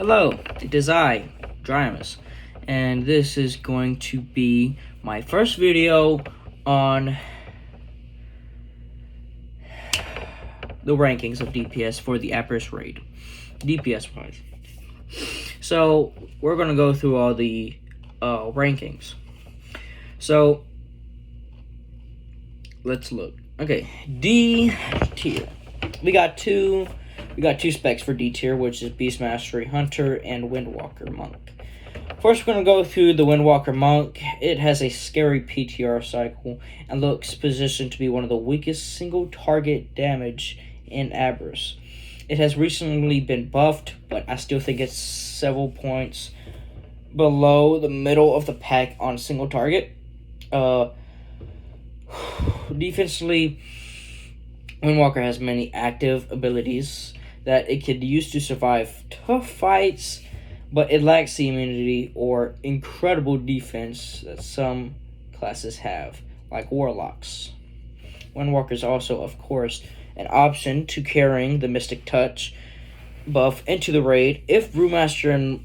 Hello, it is I, Dragonflight, and this is going to be my first video on the rankings of DPS for the Aberrus raid, DPS-wise. So, we're going to go through all the rankings. So, let's look. Okay, D tier. We got two specs for D tier, which is Beast Mastery Hunter and Windwalker Monk. First, we're going to go through the Windwalker Monk. It has a scary PTR cycle and looks positioned to be one of the weakest single target damage in Aberrus. It has recently been buffed, but I still think it's several points below the middle of the pack on single target. Defensively, Windwalker has many active abilities that it could use to survive tough fights, but it lacks the immunity or incredible defense that some classes have, like Warlocks. Windwalker is also, of course, an option to carrying the Mystic Touch buff into the raid if Brewmaster and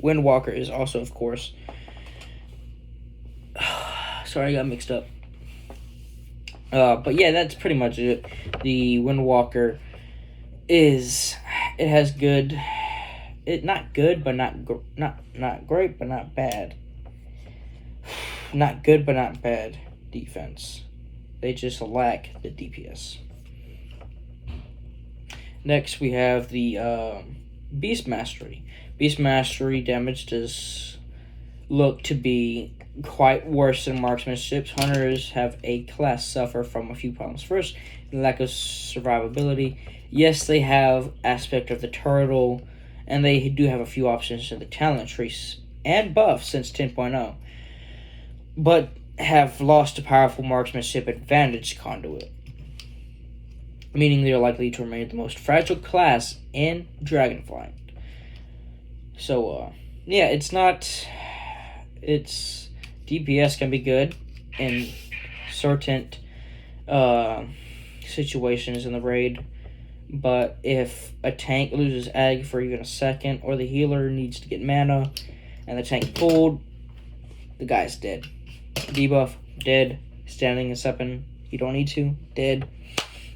Windwalker is also, of course. Sorry, I got mixed up. But yeah, that's pretty much it. The Windwalker has good, not good, but not great, but not bad. Not good, but not bad defense. They just lack the DPS. Next, we have the Beast Mastery. Beast Mastery damage does look to be quite worse than marksmanship. Hunters have a class suffer from a few problems. First, the lack of survivability. Yes, they have aspect of the turtle, and they do have a few options in the talent trees and buffs since 10.0, but have lost a powerful marksmanship advantage conduit, meaning they are likely to remain the most fragile class in Dragonflight. So, yeah, it's DPS can be good in certain situations in the raid, but if a tank loses ag for even a second, or the healer needs to get mana, and the tank pulled, the guy's dead. Debuff, dead. Standing and stepping, you don't need to, dead.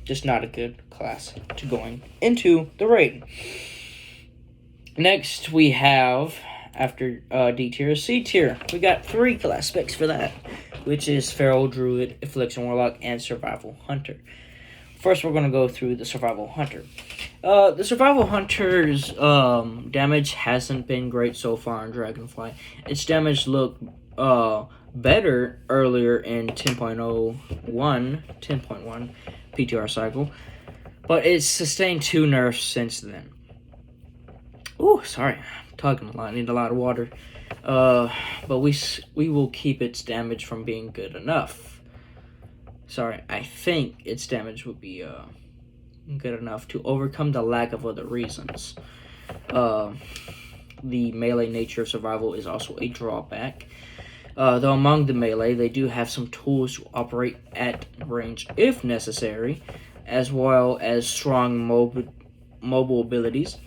Just not a good class to going into the raid. Next, we have, after D tier, C tier. We got 3 class specs for that, which is Feral Druid, Affliction Warlock, and Survival Hunter. First, we're going to go through the Survival Hunter. The Survival Hunter's damage hasn't been great so far in Dragonflight. Its damage looked better earlier in 10.1 PTR cycle, but it's sustained 2 nerfs since then. Ooh, sorry, I'm talking a lot. I need a lot of water. But we will keep its damage from being good enough. Sorry, I think its damage would be good enough to overcome the lack of other reasons. The melee nature of survival is also a drawback. Though among the melee, they do have some tools to operate at range if necessary, as well as strong mobile abilities.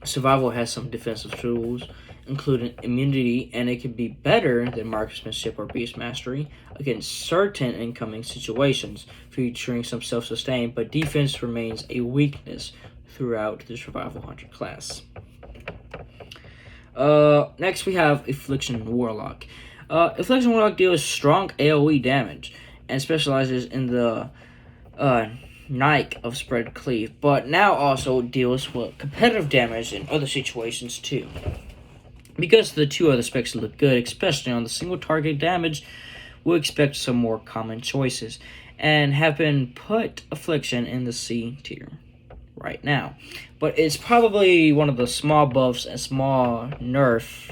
Survival has some defensive tools, including immunity, and it can be better than marksmanship or beast mastery against certain incoming situations, featuring some self-sustain, but defense remains a weakness throughout the Survival Hunter class. Next we have Affliction Warlock. Affliction Warlock deals strong AoE damage and specializes in the Nike of Spread Cleave, but now also deals with competitive damage in other situations too. Because the 2 other specs look good, especially on the single target damage, we'll expect some more common choices, and have been put Affliction in the C tier right now. But it's probably one of the small buffs and small nerf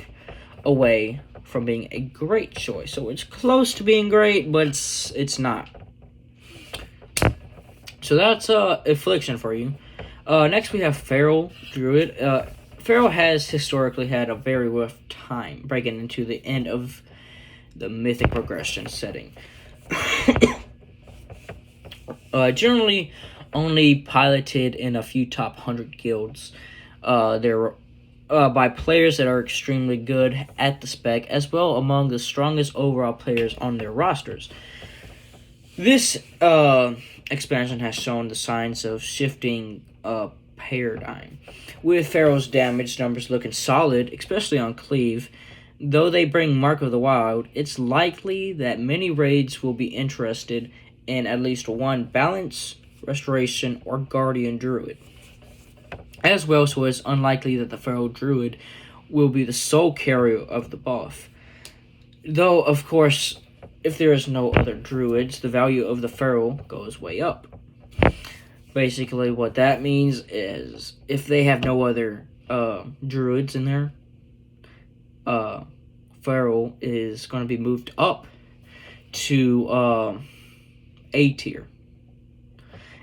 away from being a great choice. So it's close to being great, but it's not. So that's Affliction for you. Next we have Feral Druid. Feral has historically had a very rough time breaking into the end of the mythic progression setting. Generally, only piloted in a few top 100 guilds. They're by players that are extremely good at the spec, as well among the strongest overall players on their rosters. This expansion has shown the signs of shifting paradigm, with Pharaoh's damage numbers looking solid, especially on Cleave. Though they bring Mark of the Wild, it's likely that many raids will be interested in at least one Balance, Restoration, or Guardian Druid. As well, so it's unlikely that the Pharaoh Druid will be the sole carrier of the buff. Though, of course, if there is no other Druids, the value of the Pharaoh goes way up. Basically, what that means is if they have no other Druids in there, Pharaoh is going to be moved up to A tier.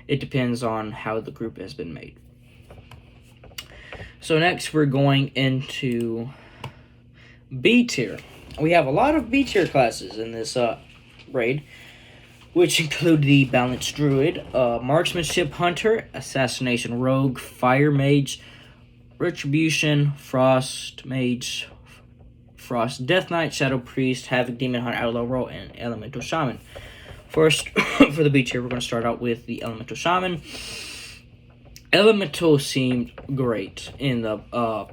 It depends on how the group has been made. So next we're going into B tier. We have a lot of B tier classes in this raid, which include the Balanced Druid, Marksmanship Hunter, Assassination Rogue, Fire Mage, Retribution, Frost Mage, Frost Death Knight, Shadow Priest, Havoc Demon Hunter, Outlaw Rogue, and Elemental Shaman. First, for the B tier, we're going to start out with the Elemental Shaman. Elemental seemed great in the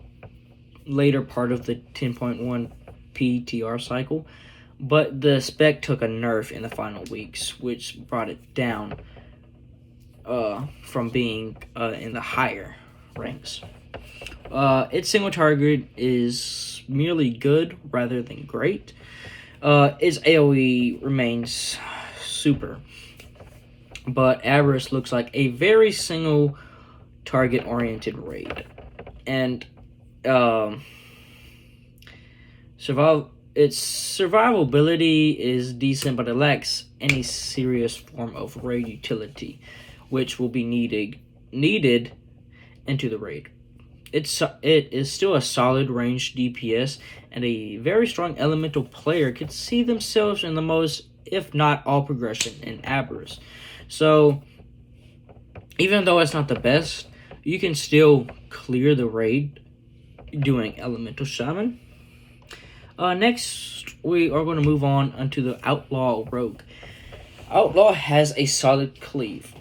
later part of the 10.1 PTR cycle, but the spec took a nerf in the final weeks, which brought it down from being in the higher ranks. Its single target is merely good rather than great. Its AoE remains super, but Aberrus looks like a very single target oriented raid, and its survivability is decent, but it lacks any serious form of raid utility, which will be needed into the raid. It is still a solid range DPS, and a very strong elemental player could see themselves in the most, if not all, progression in Aberrus. So even though it's not the best, you can still clear the raid doing Elemental Shaman. Next, we are going to move on onto the Outlaw Rogue. Outlaw has a solid cleave,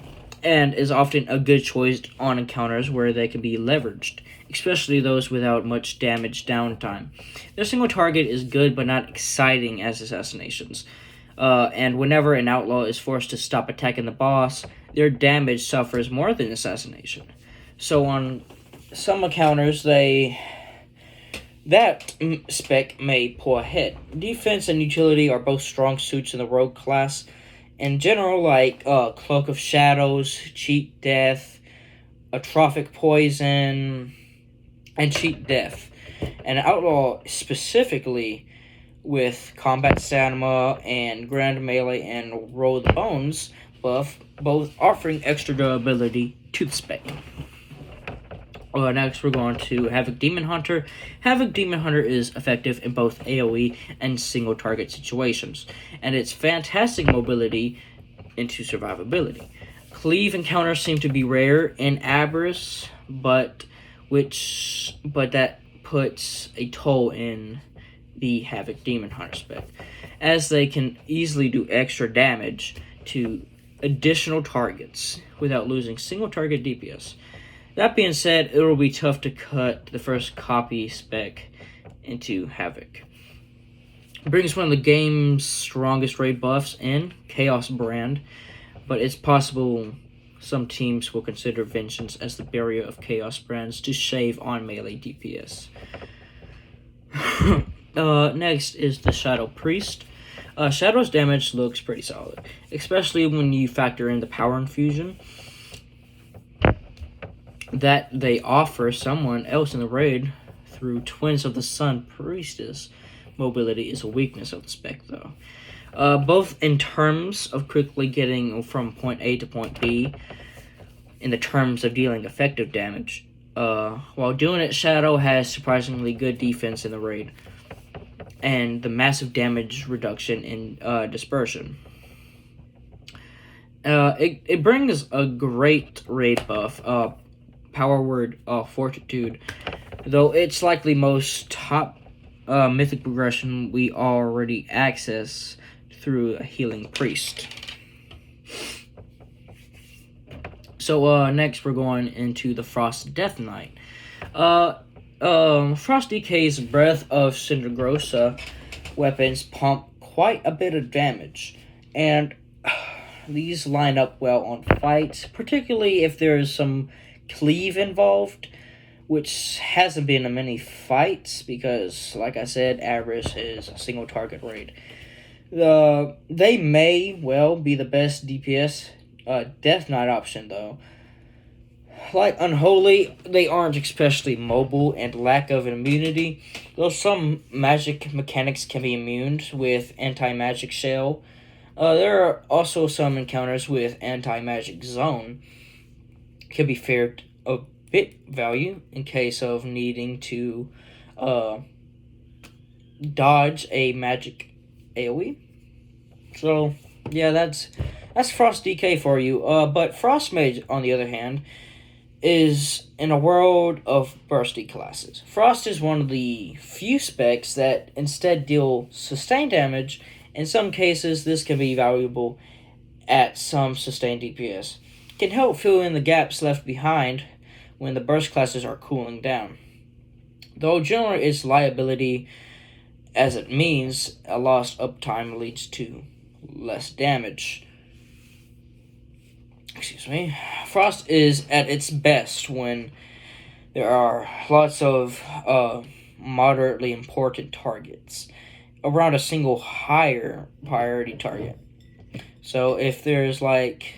and is often a good choice on encounters where they can be leveraged, especially those without much damage downtime. Their single target is good, but not exciting as assassinations. And whenever an outlaw is forced to stop attacking the boss, their damage suffers more than assassination. So on some encounters, that spec may pull ahead. Defense and utility are both strong suits in the rogue class. In general, like Cloak of Shadows, Cheat Death, Atrophic Poison, and Cheat Death. And Outlaw specifically with Combat Stamina and Grand Melee and Roll the Bones buff, both offering extra durability to the spec. Next, we're going to Havoc Demon Hunter. Havoc Demon Hunter is effective in both AoE and single target situations, and its fantastic mobility into survivability. Cleave encounters seem to be rare in Aberrus, but that puts a toll in the Havoc Demon Hunter spec, as they can easily do extra damage to additional targets without losing single target DPS. That being said, it will be tough to cut the first copy spec into Havoc. It brings one of the game's strongest raid buffs in, Chaos Brand, but it's possible some teams will consider Vengeance as the barrier of Chaos Brands to shave on melee DPS. Next is the Shadow Priest. Shadow's damage looks pretty solid, especially when you factor in the power infusion that they offer someone else in the raid through Twins of the Sun Priestess. Mobility is a weakness of the spec, though. Both in terms of quickly getting from point A to point B, in the terms of dealing effective damage. While doing it, Shadow has surprisingly good defense in the raid, and the massive damage reduction in dispersion. It brings a great raid buff, power word, fortitude, though it's likely most top mythic progression we already access through a healing priest. So next we're going into the Frost Death Knight. Frost DK's Breath of Cindergrosa weapons pump quite a bit of damage, and these line up well on fights, particularly if there's some cleave involved, which hasn't been in many fights because, like I said, Aberrus is a single target raid. They may well be the best DPS Death Knight option, though. Like Unholy, they aren't especially mobile and lack of immunity, though some magic mechanics can be immune with anti-magic shell. There are also some encounters with anti-magic zone. Can be fared a bit value in case of needing to dodge a magic AoE. So yeah, that's Frost DK for you. But Frost Mage, on the other hand, is in a world of bursty classes. Frost is one of the few specs that instead deal sustained damage. In some cases, this can be valuable at some sustained DPS. It can help fill in the gaps left behind when the burst classes are cooling down. Though generally its liability, as it means a lost uptime leads to less damage. Excuse me. Frost is at its best when there are lots of moderately important targets around a single higher priority target. So if there's like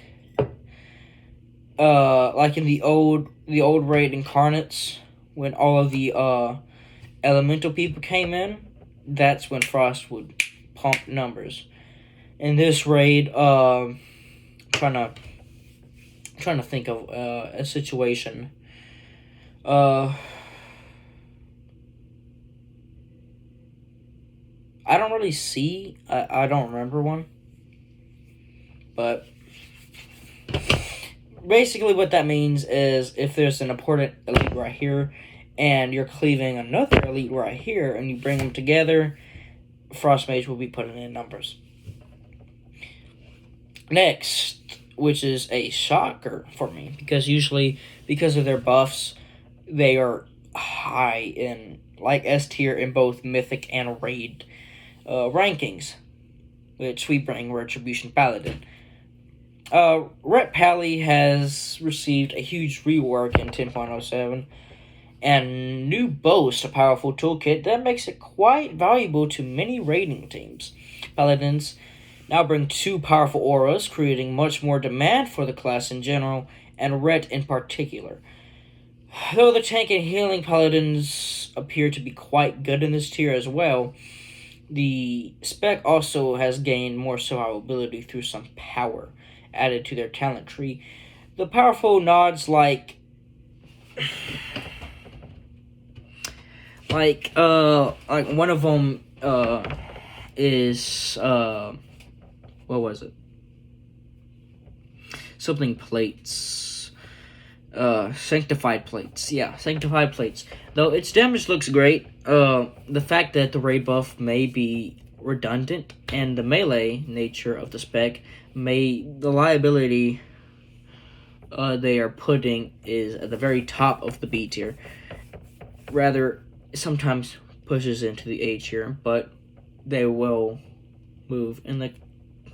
in the old raid Incarnates, when all of the elemental people came in, that's when Frost would pump numbers. In this raid, trying to think of a situation. I don't really see. I don't remember one. But basically what that means is if there's an important elite right here and you're cleaving another elite right here and you bring them together, Frost Mage will be putting in numbers. Next, which is a shocker for me, because usually, because of their buffs, they are high in, like, S tier in both Mythic and Raid rankings, which we bring Retribution Paladin. Ret Pally has received a huge rework in 10.07, and new boast a powerful toolkit that makes it quite valuable to many raiding teams. Paladins now bring 2 powerful auras, creating much more demand for the class in general, and Ret in particular. Though the tank and healing paladins appear to be quite good in this tier as well, the spec also has gained more survivability through some power added to their talent tree. The powerful nods like one of them is what was it? Something plates. Sanctified plates. Yeah, sanctified plates. Though its damage looks great, the fact that the raid buff may be redundant and the melee nature of the spec the liability they are putting is at the very top of the B tier. Rather, sometimes pushes into the A tier, but they will move in the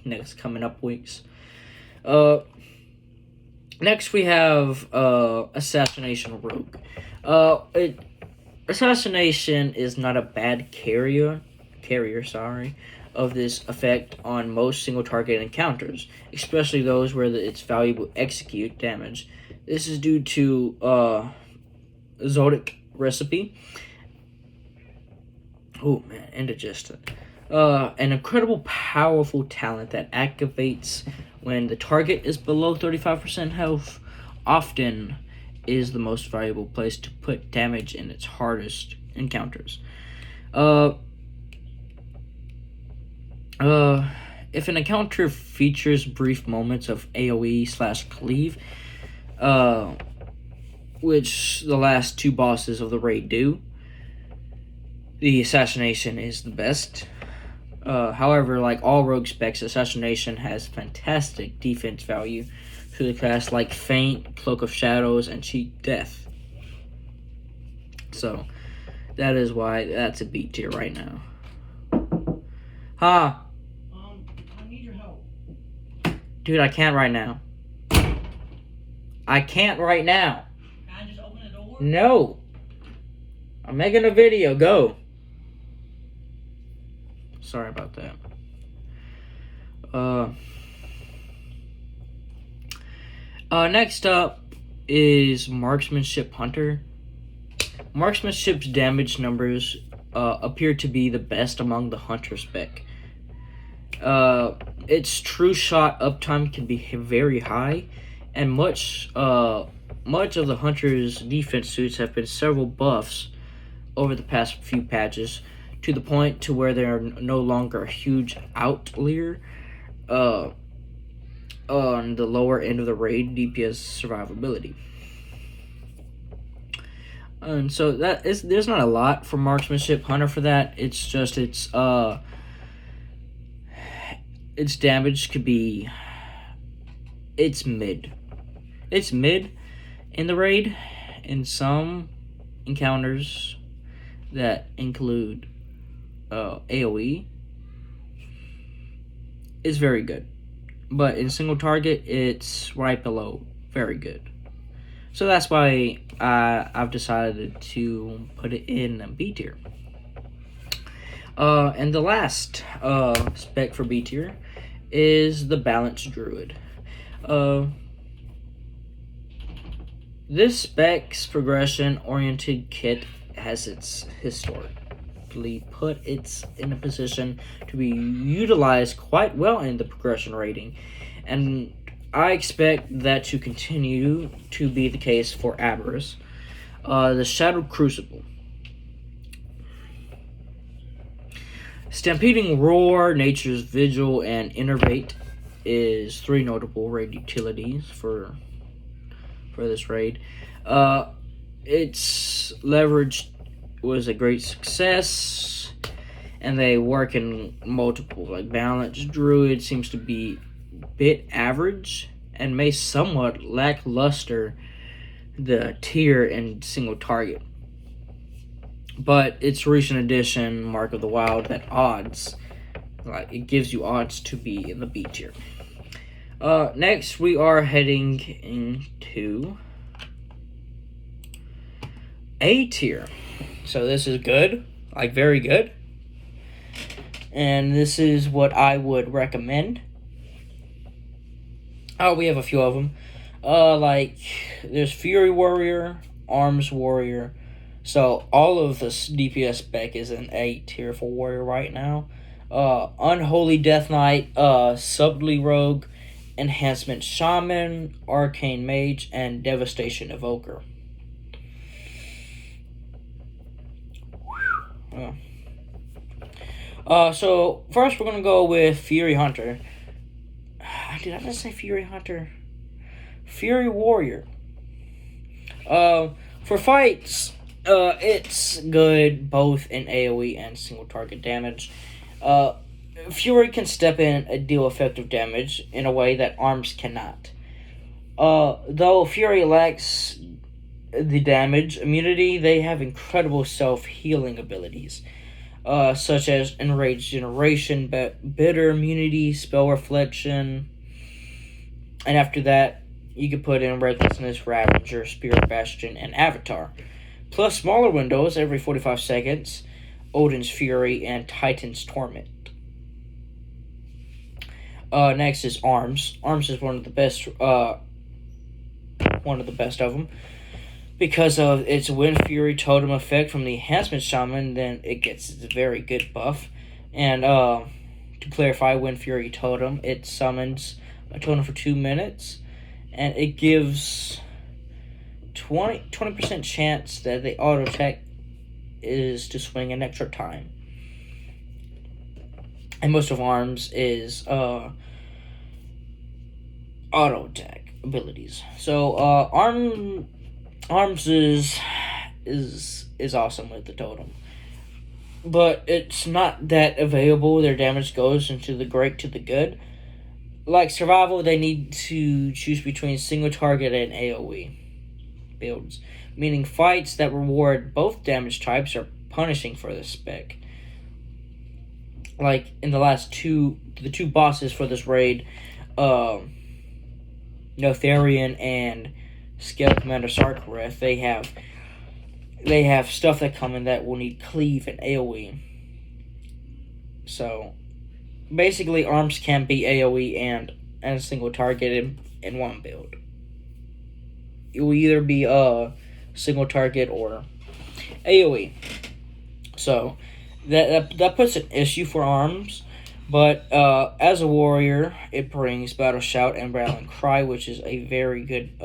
next coming up weeks. Next we have Assassination Rogue. Assassination is not a bad carrier of this effect on most single target encounters, especially those where it's valuable execute damage. This is due to Zodic Recipe. Oh man, indigestion. An incredible powerful talent that activates when the target is below 35% health, often is the most valuable place to put damage in its hardest encounters. if an encounter features brief moments of AoE/cleave, which the last 2 bosses of the raid do, the assassination is the best. However, like all rogue specs, assassination has fantastic defense value through the class like Feint, Cloak of Shadows, and Cheat Death. So that is why that's a B tier right now. I need your help. Dude, I can't right now. I can't right now. Can I just open the door? No. I'm making a video. Go. Sorry about that. Next up is Marksmanship Hunter. Marksmanship's damage numbers appear to be the best among the Hunter spec. Its true shot uptime can be very high, and much of the Hunter's defense suits have been several buffs over the past few patches, to the point to where they are no longer a huge outlier on the lower end of the raid DPS survivability. And so there's not a lot for Marksmanship Hunter for that. It's just its damage could be mid. It's mid in the raid in some encounters that include AoE. Is very good, but in single target it's right below very good. So that's why I've decided to put it in B tier. And the last spec for B tier is the Balanced Druid. This spec's progression-oriented kit has its historically put it in a position to be utilized quite well in the progression rating, and I expect that to continue to be the case for Aberrus. The Shadowed Crucible. Stampeding Roar, Nature's Vigil, and Innervate is 3 notable raid utilities for this raid. Its leverage was a great success, and they work in multiple. Like Balanced Druid seems to be a bit average and may somewhat lackluster the tier and single target. But its recent addition, Mark of the Wild, that odds, like it gives you odds to be in the B tier. Next, we are heading into A tier. So this is good, like very good. And this is what I would recommend. We have a few of them. Like there's Fury Warrior, Arms Warrior. So all of this DPS spec is an A tier for Warrior right now. Unholy Death Knight, Subtly Rogue, Enhancement Shaman, Arcane Mage, and Devastation Evoker. So first we're gonna go with Fury Hunter. Did I just say Fury Hunter? Fury Warrior. For fights, it's good both in AoE and single target damage. Fury can step in and deal effective damage in a way that Arms cannot. Though Fury lacks the damage immunity, they have incredible self-healing abilities, such as Enraged Generation, Bitter Immunity, Spell Reflection, and after that, you can put in Recklessness, Ravager, Spirit Bastion, and Avatar. Plus smaller windows every 45 seconds, Odin's Fury, and Titan's Torment. Next is Arms. Arms is one of the best of them. Because of its Wind Fury totem effect from the Enhancement Shaman, then it gets a very good buff. And to clarify, Wind Fury totem, it summons a totem for 2 minutes, and it gives 20% chance that the auto attack is to swing an extra time. and most of arms is auto attack abilities. So arms is awesome with the totem, but it's not that available. Their damage goes into the great to the good. Like survival, they need to choose between single target and AoE builds, meaning fights that reward both damage types are punishing for this spec. Like in the two bosses for this raid, Notharian and Scale Commander Sarkareth, they have stuff that come in that will need cleave and AoE. So basically, arms can be AoE and a single target in one build. It will either be a single target or AoE. So that puts an issue for arms. But as a warrior, it brings Battle Shout and Rallying Cry, which is a very good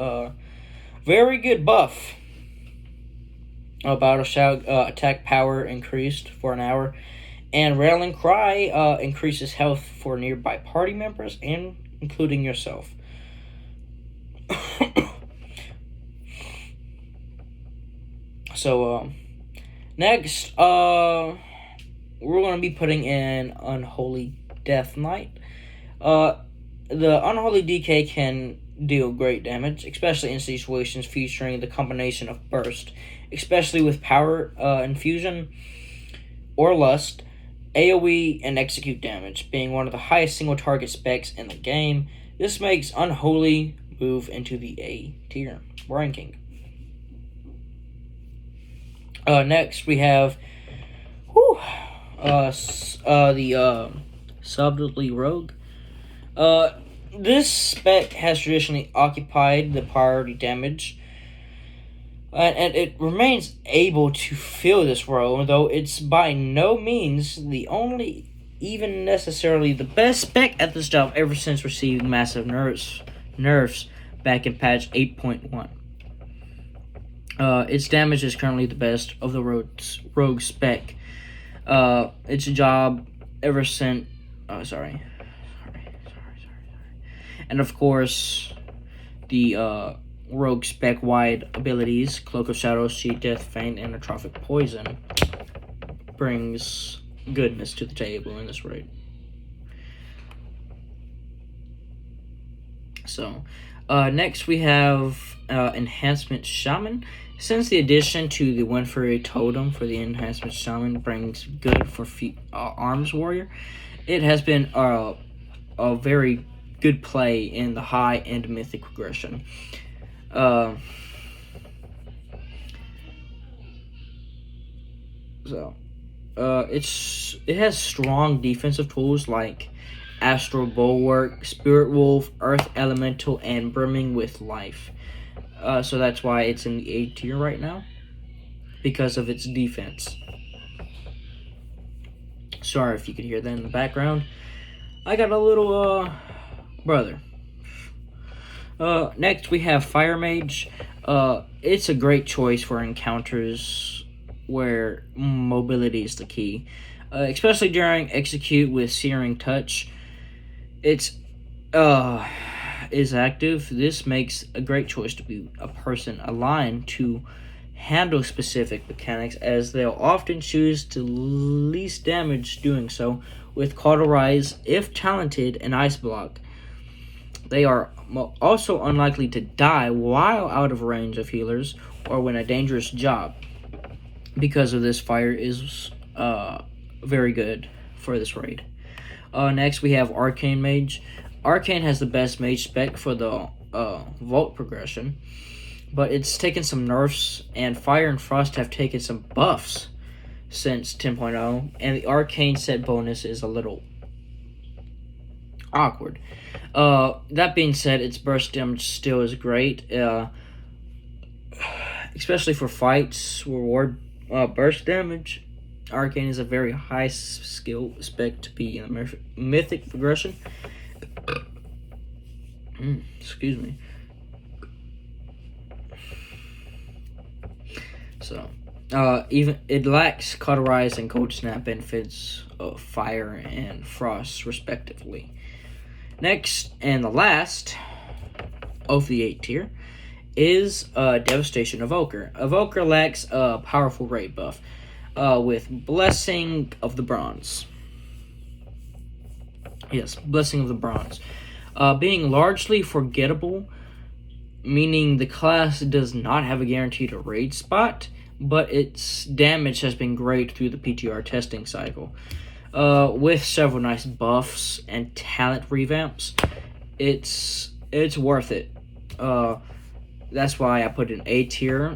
buff. Battle Shout attack power increased for an hour, and Rallying Cry increases health for nearby party members and including yourself. So next, we're going to be putting in Unholy Death Knight. The Unholy DK can deal great damage, especially in situations featuring the combination of burst, especially with power infusion or lust, AoE, and execute damage, being one of the highest single target specs in the game. This makes Unholy move into the A tier ranking. Next we have the Subtly Rogue. This spec has traditionally occupied the priority damage, and it remains able to fill this role, though it's by no means the only, even necessarily the best spec at this job ever since receiving massive nerfs back in patch 8.1. Its damage is currently the best of the rogue spec. Its job ever since. Sorry. And of course, the rogue spec wide abilities, Cloak of Shadows, Cheat Death, Feint, and Atrophic Poison, brings goodness to the table in this raid. So, next we have Enhancement Shaman. Since the addition to the Windfury Totem for the Enhancement Shaman brings good for Arms Warrior, it has been a very good play in the high and mythic progression. It has strong defensive tools like Astral Bulwark, Spirit Wolf, Earth Elemental, and Brimming with Life. So that's why it's in the A tier right now, because of its defense. Sorry if you could hear that in the background. I got a little brother. Next we have Fire Mage. It's a great choice for encounters where mobility is the key, especially during execute with Searing Touch. It's is active. This makes a great choice to be a person aligned to handle specific mechanics, as they'll often choose to least damage doing so. With Cauterize, if talented, and Ice Block, they are also unlikely to die while out of range of healers or when a dangerous job. Because of this, fire is very good for this raid. Next we have Arcane Mage. Arcane has the best mage spec for the Vault progression, but it's taken some nerfs, and Fire and Frost have taken some buffs since 10.0, and the Arcane set bonus is a little awkward. That being said, its burst damage still is great, especially for fights reward burst damage. Arcane is a very high skill spec to be in the mythic progression. Excuse me. So, even it lacks Cauterize and Cold Snap benefits of fire and frost, respectively. Next, and the last of the 8 tier, is Devastation Evoker. Evoker lacks a powerful raid buff with Blessing of the Bronze. Yes, Blessing of the Bronze. Being largely forgettable, meaning the class does not have a guaranteed raid spot, but its damage has been great through the PTR testing cycle. With several nice buffs and talent revamps, it's worth it. That's why I put an A tier.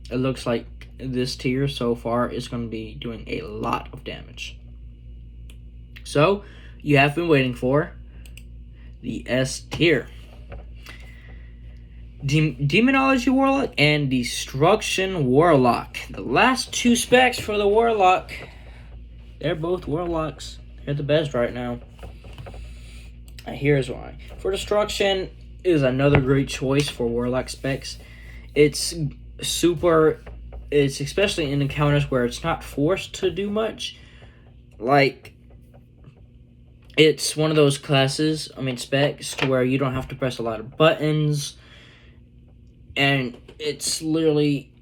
It looks like this tier so far is going to be doing a lot of damage. So, you have been waiting for the S tier. Demonology Warlock and Destruction Warlock. The last 2 specs for the Warlock, they're both Warlocks. They're the best right now. Here's why. For Destruction is another great choice for Warlock specs. It's especially in encounters where it's not forced to do much. Like, it's one of those specs where you don't have to press a lot of buttons, and it's literally,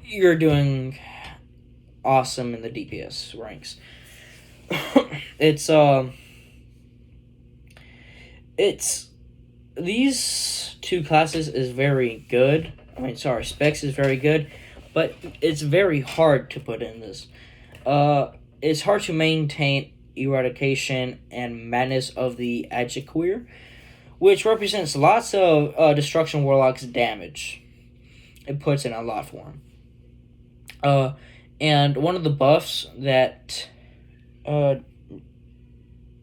you're doing awesome in the DPS ranks. These 2 classes is very good. Specs is very good, but it's very hard to put in this. It's hard to maintain Eradication and Madness of the Adjecqueer, which represents lots of Destruction Warlock's damage. It puts in a lot for him. And one of the buffs that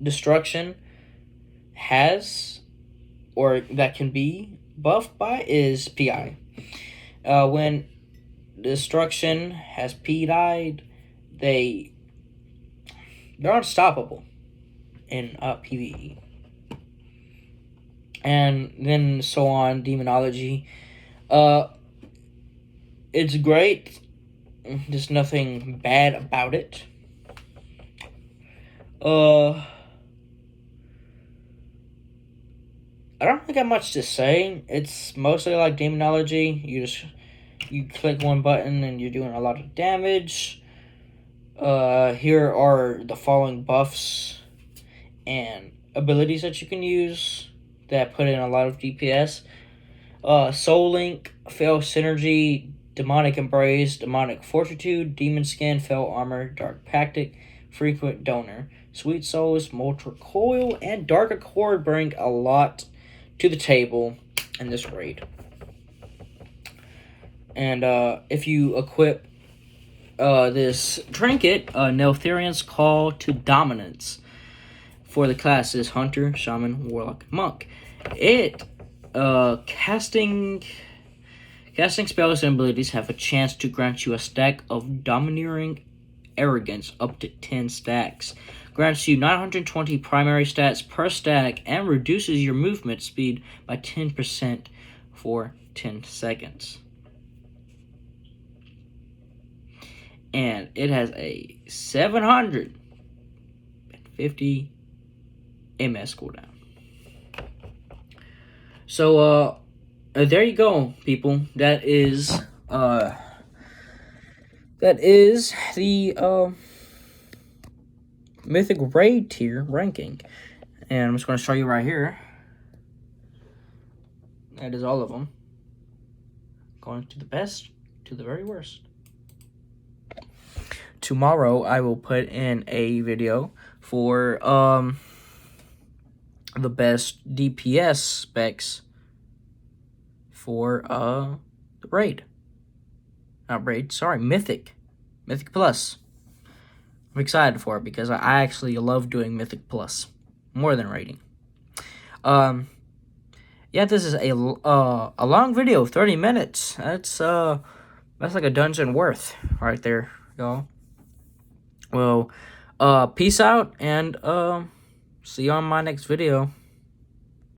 Destruction has, or that can be buffed by, is PI. When Destruction has PI'd, they're unstoppable in PvE. And then so on, Demonology. It's great. There's nothing bad about it. I don't really got much to say. It's mostly like Demonology. You click one button and you're doing a lot of damage. Here are the following buffs and abilities that you can use that put in a lot of DPS. Soul Link, Fell Synergy, Demonic Embrace, Demonic Fortitude, Demon Skin, Fell Armor, Dark Tactic, Frequent Donor. Sweet Souls, Molten Coil, and Dark Accord bring a lot to the table in this raid. And if you equip this trinket, Neltharian's Call to Dominance, for the classes Hunter, Shaman, Warlock, Monk. It casting spells and abilities have a chance to grant you a stack of Domineering Arrogance up to 10 stacks. Grants you 920 primary stats per stack and reduces your movement speed by 10% for 10 seconds. And it has a 750 MS cooldown. So, there you go, people. That is the Mythic Raid tier ranking. And I'm just going to show you right here. That is all of them. Going to the best to the very worst. Tomorrow, I will put in a video for the best DPS specs for the raid. Not raid, sorry, Mythic Plus. I'm excited for it because I actually love doing Mythic Plus more than raiding. Yeah, this is a long video, 30 minutes. That's like a dungeon worth right there, y'all. Well, peace out, and see you on my next video.